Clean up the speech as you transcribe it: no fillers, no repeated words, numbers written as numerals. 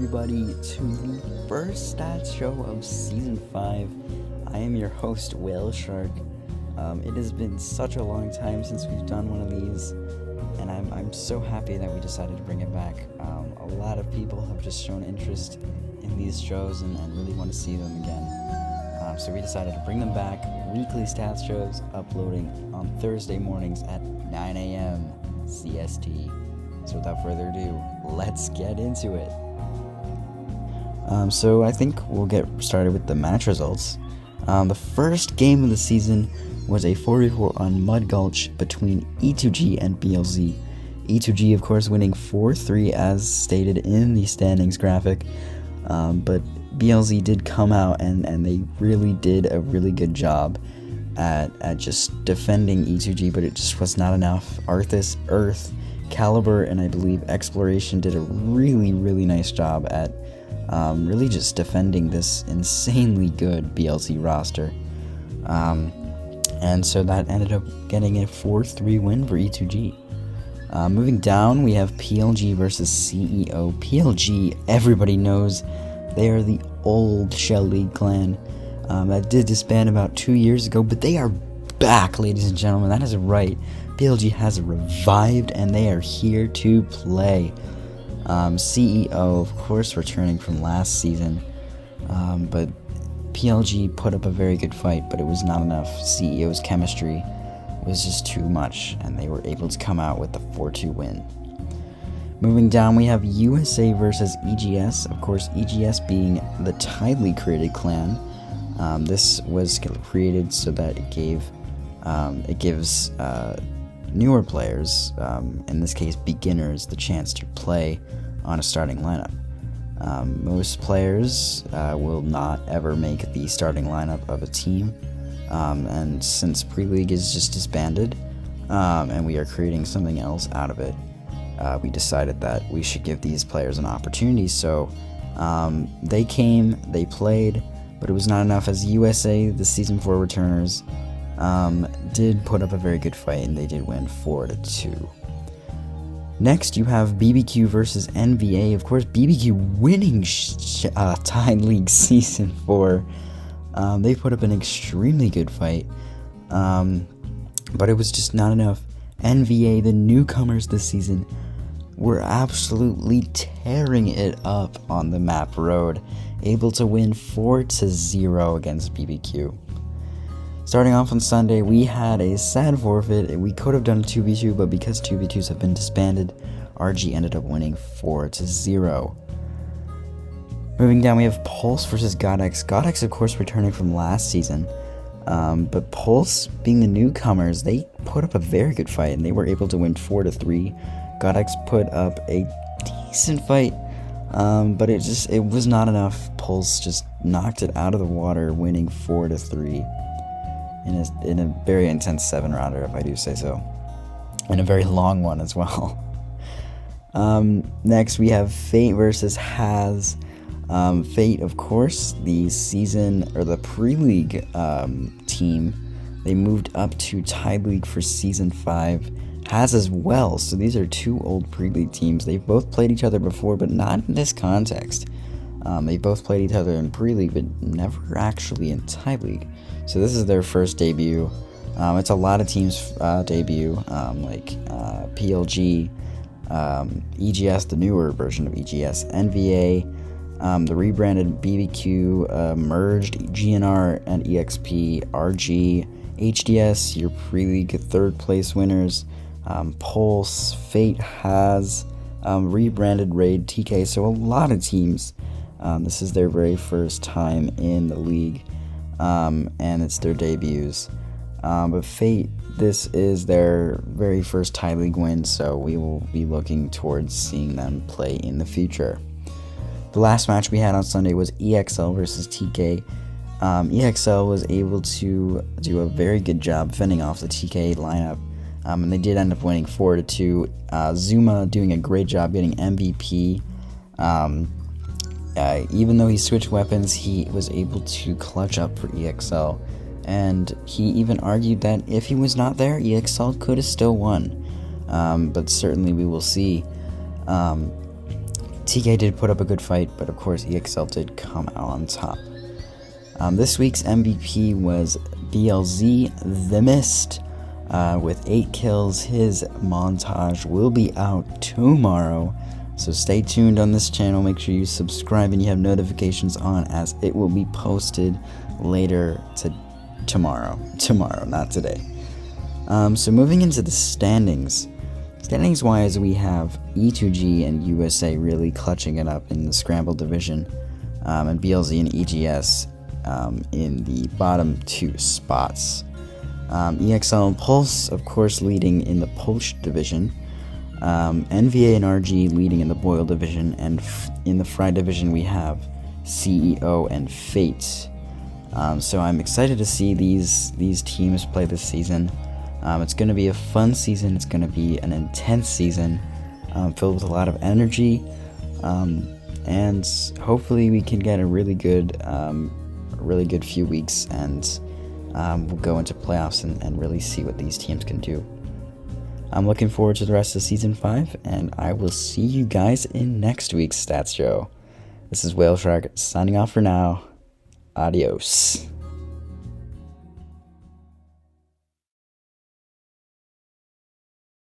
everybody to the first stats show of Season 5. I am your host, WhaleShark. It has been such a long time since we've done one of these, and I'm so happy that we decided to bring it back. A lot of people have just shown interest in these shows and really want to see them again. So we decided to bring them back, weekly stats shows, uploading on Thursday mornings at 9 a.m. CST. So without further ado, let's get into it. So I think we'll get started with the match results. The first game of the season was a 4v4 on Mud Gulch between E2G and BLZ. E2G, of course, winning 4-3 as stated in the standings graphic, but BLZ did come out and they really did a really good job at just defending E2G, but it just was not enough. Arthas, Earth, Caliber, and I believe Exploration did a really nice job at really just defending this insanely good BLZ roster. And so that ended up getting a 4-3 win for E2G. Moving down, we have PLG versus CEO. PLG, everybody knows, they are the old Shell League clan that did disband about 2 years ago, but they are back, ladies and gentlemen. That is right. PLG has revived, and they are here to play. CEO, of course, returning from last season, but PLG put up a very good fight, but it was not enough. CEO's chemistry was just too much, and they were able to come out with the 4-2 win. Moving down, we have USA versus EGS. Of course, EGS being the tidily created clan. This was created so that it gives newer players, in this case beginners, the chance to play on a starting lineup. Most players will not ever make the starting lineup of a team, and since Pre-League is just disbanded, and we are creating something else out of it, we decided that we should give these players an opportunity. So they came, they played, but it was not enough, as USA, the Season 4 returners, did put up a very good fight, and they did win 4-2. Next, you have BBQ versus NVA. Of course, BBQ winning Tide League Season 4. They put up an extremely good fight, but it was just not enough. NVA, the newcomers this season, were absolutely tearing it up on the map road, able to win 4-0 against BBQ. Starting off on Sunday, we had a sad forfeit. We could have done a 2v2, but because 2v2s have been disbanded, RG ended up winning 4-0. Moving down, we have Pulse versus Godex. Godex, of course, returning from last season, but Pulse, being the newcomers, they put up a very good fight, and they were able to win 4-3. Godex put up a decent fight, but it was not enough. Pulse just knocked it out of the water, winning 4-3. In a very intense 7-rounder, if I do say so. And a very long one as well. Next, we have Fate versus Haz. Fate, of course, the season, or the pre-league team, they moved up to Tide League for Season 5. Haz as well, so these are two old pre-league teams. They've both played each other before, but not in this context. They both played each other in pre-league, but never actually in Tide League. So this is their first debut. It's a lot of teams' debut, like PLG, EGS, the newer version of EGS, NVA, the rebranded BBQ, merged GNR and EXP, RG, HDS, your pre-league third place winners, Pulse, Fate has rebranded Raid, TK. So a lot of teams. This is their very first time in the league. And it's their debuts. But Fate, this is their very first Tide League win, so we will be looking towards seeing them play in the future. The last match we had on Sunday was EXL versus TK. EXL was able to do a very good job fending off the TK lineup, and they did end up winning 4-2. Zuma doing a great job getting MVP. Even though he switched weapons, he was able to clutch up for EXL, and he even argued that if he was not there, EXL could have still won, but certainly we will see. TK did put up a good fight, but of course EXL did come out on top. This week's MVP was BLZ The Mist with 8 kills. His montage will be out tomorrow, so stay tuned on this channel. Make sure you subscribe and you have notifications on, as it will be posted later tomorrow, not today. So moving into the standings wise, we have E2G and USA really clutching it up in the Scramble division, and BLZ and EGS in the bottom 2 spots. EXL and Pulse, of course, leading in the Pulse division. NVA and RG leading in the Boyle division, and in the Fry division we have CEO and Fate. So I'm excited to see these teams play this season. It's going to be a fun season. It's going to be an intense season, filled with a lot of energy, and hopefully we can get a really good few weeks, and we'll go into playoffs and really see what these teams can do. I'm looking forward to the rest of Season 5, and I will see you guys in next week's Stats Show. This is WhaleShark signing off for now. Adios.